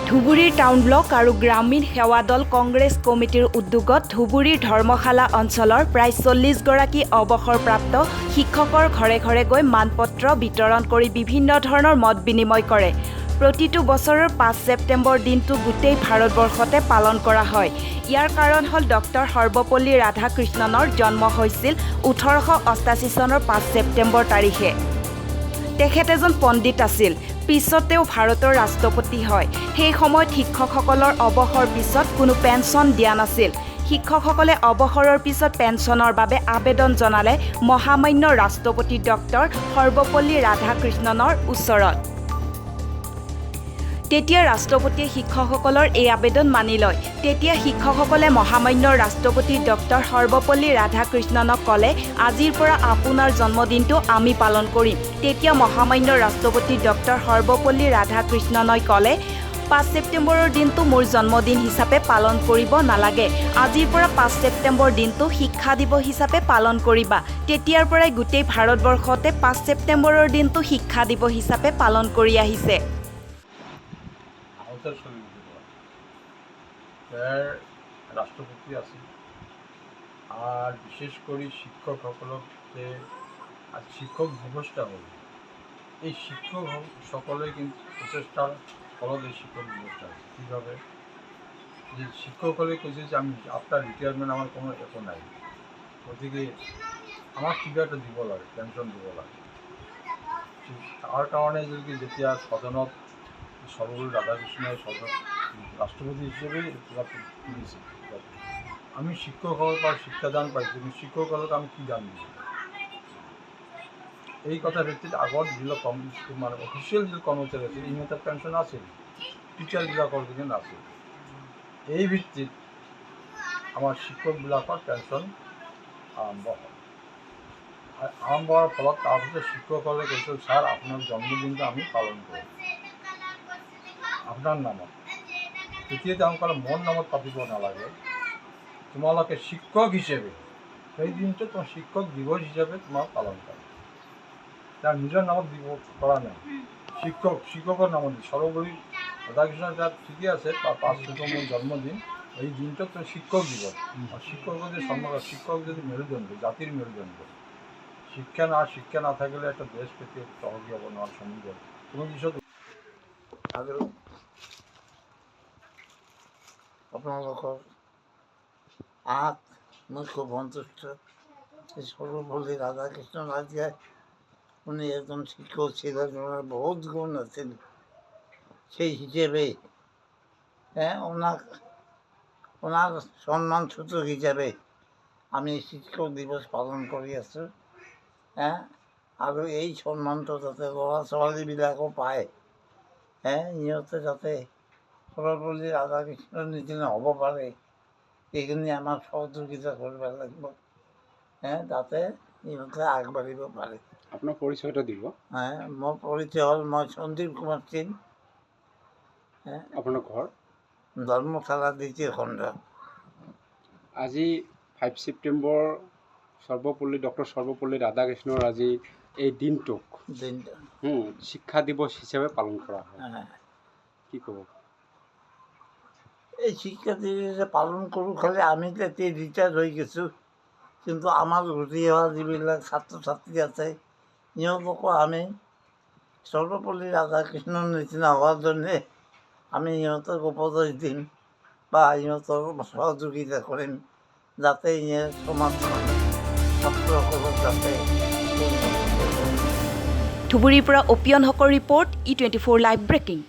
ধুবুৰীৰ town block আৰু গ্ৰামীণ সেৱা দল কংগ্ৰেছ কমিটিৰ উদ্যোগত ধুবুৰীৰ ধৰ্মশালা অঞ্চলৰ প্ৰায় 40 গৰাকী অৱসৰপ্ৰাপ্ত শিক্ষকৰ ঘৰে ঘৰে গৈ মানপত্ৰ বিতৰণ কৰি বিভিন্ন ধৰণৰ মত বিনিময় কৰে। প্ৰতিটো বছৰৰ 5 ছেপ্টেম্বৰ দিনটো গোটেই ভাৰতবৰ্ষতে পালন কৰা হয়। ইয়াৰ কাৰণ হ'ল ডক্টৰ সৰ্বপল্লী ৰাধাকৃষ্ণনৰ জন্ম হৈছিল 1888 চনৰ 5 ছেপ্টেম্বৰ তাৰিখে। তেখেত এজন পণ্ডিত আছিল। পিছত তেওঁ ভাৰতৰ ৰাষ্ট্ৰপতি হয়। সেই সময়ত শিক্ষকসকলৰ অৱসৰ পিছত কোনো পেঞ্চন দিয়া নাছিল। শিক্ষকসকলে অৱসৰৰ পিছত পেঞ্চনৰ বাবে আবেদন জনালে মহামান্য ৰাষ্ট্ৰপতি ডক্টৰ সৰ্বপল্লী ৰাধাকৃষ্ণনৰ ওচৰত। তেতিয়া ৰাষ্ট্ৰপতিয়ে শিক্ষকসকলৰ এই আবেদন মানি লয়। তেতিয়া শিক্ষকসকলে মহামান্য ৰাষ্ট্ৰপতি ডক্টৰ সৰ্বপল্লী ৰাধাকৃষ্ণনক ক'লে, আজিৰ পৰা আপোনাৰ জন্মদিনটো আমি পালন কৰিম। তেতিয়া মহামান্য ৰাষ্ট্ৰপতি ডক্টৰ সৰ্বপল্লী ৰাধাকৃষ্ণনই ক'লে, 5 ছেপ্টেম্বৰৰ দিনটো মোৰ জন্মদিন হিচাপে পালন কৰিব নালাগে। আজিৰ পৰা 5 ছেপ্টেম্বৰ দিনটো শিক্ষা দিৱস হিচাপে পালন কৰিবা। তেতিয়াৰ পৰাই গোটেই ভাৰতবৰ্ষতে 5 ছেপ্টেম্বৰৰ দিনটো শিক্ষা দিৱস হিচাপে পালন কৰি আহিছে। রাষ্ট্রপতি আছে আর বিশেষ করে শিক্ষকসকলক যে আজ শিক্ষক দিবসটা হল, এই শিক্ষক সকলে কিন্তু প্রচেষ্টার ফলত এই শিক্ষক দিবসটা আছে। কীভাবে যে শিক্ষকসকলে কৈছে যে আমি আপনার রিটায়ারমেন্ট আমার কোনো একো নাই, গতিকে আমার কিবা এটা দিব লাগে, পেনশন দিব লাগে। তাৰ কাৰণে যদি যেতিয়া সদনত সর্বপল্লী রাধাকৃষ্ণের রাষ্ট্রপতি হিসেবে তুলেছে, আমি শিক্ষকসকল বা শিক্ষাদান পাইছোঁ, কিন্তু শিক্ষকসকলক আমি কি দান দিছোঁ এই কথা ভিত্তিত আগত যিবিলাক মানে অফিচিয়েল যিটো কৰ্মচাৰী আছিল ইহঁতৰ পেঞ্চন আছিল, টিচাৰবিলাকৰ কিন্তু নাছিল। এই ভিত্তিত আমাৰ শিক্ষকবিলাকৰ পেঞ্চন আৰম্ভ হয়। আৰম্ভ হোৱাৰ ফলত তাৰপিছত শিক্ষকসকলে কৈছিল, ছাৰ আপোনাৰ জন্মদিনটো আমি পালন কৰিম আপনাৰ নামত। তেতিয়া তেওঁলোকে মোৰ নামত পাতিব নালাগে, তোমালোকে শিক্ষক হিসেবে সেই দিনটো তোমার শিক্ষক দিবস হিসাবে তোমার পালন করে। তার নিজের নামত দিব করা নাই, শিক্ষকের নামত দিই। সর্বপল্লী রাধাকৃষ্ণ তার ঠিকই আছে, 5 ছেপ্টেম্বর জন্মদিন, এই দিনটা তো শিক্ষক দিবস। আর শিক্ষকদের সম্মান, শিক্ষক যদি মেরুদণ্ড, জাতির মেরুদণ্ড। শিক্ষা না থাকলে একটা দেশ পেতে সহজে হব না, সম্ভব কোনো বিষয়। আপোনালোকৰ মই খুব সন্তুষ্ট। সর্বপল্লী রাধাকৃষ্ণ রাজিয়ায় উনি একজন শিক্ষক ছিলেন, ওনার বহুত গুণ আছিল। সেই হিসেবে ওনার সম্মান সূচক হিসাবে আমি শিক্ষক দিবস পালন কৰি আছোঁ। আৰু এই সন্মানটো যাতে ল'ৰা ছোৱালীবিলাকো পায়, সিহঁতে যাতে সৰ্বপল্লী ৰাধাকৃষ্ণৰ নিচিনা হ'ব পাৰে, এইখিনি আমাক সহযোগিতা কৰিব লাগিব, যাতে সিহঁতে আগবাঢ়িব পাৰে। আপোনাৰ পৰিচয়টো দিব। মোৰ পৰিচয় হ'ল, মই সঞ্জীৱ কুমাৰ সিং, আপোনাৰ ঘৰ ধৰ্মশালা দ্বিতীয় খণ্ড। আজি 5 ছেপ্টেম্বৰ ডক্টৰ সৰ্বপল্লী ৰাধাকৃষ্ণৰ আজি এই দিনটোক শিক্ষা দিৱস হিচাপে পালন কৰা হয়, কি ক'ব? এই শিক্ষা দিৱস পালন কৰোঁ, খালি আমি এতিয়া ৰিটায়াৰ হৈ গৈছোঁ, কিন্তু আমাৰ ঘূৰি অহা যিবিলাক ছাত্ৰ ছাত্ৰী আছে সিহঁতকো আমি সৰ্বপল্লী ৰাধাকৃষ্ণৰ নিচিনা হোৱাৰ কাৰণে আমি সিহঁতক উপদেশ দিম বা সিহঁতক সহযোগিতা কৰিম, যাতে সমাজখন ছাত্ৰসকলক যাতে। ধুবুৰীৰ পৰা অপিয়ন হকৰ ৰিপৰ্ট, E24 লাইভ ব্ৰেকিং।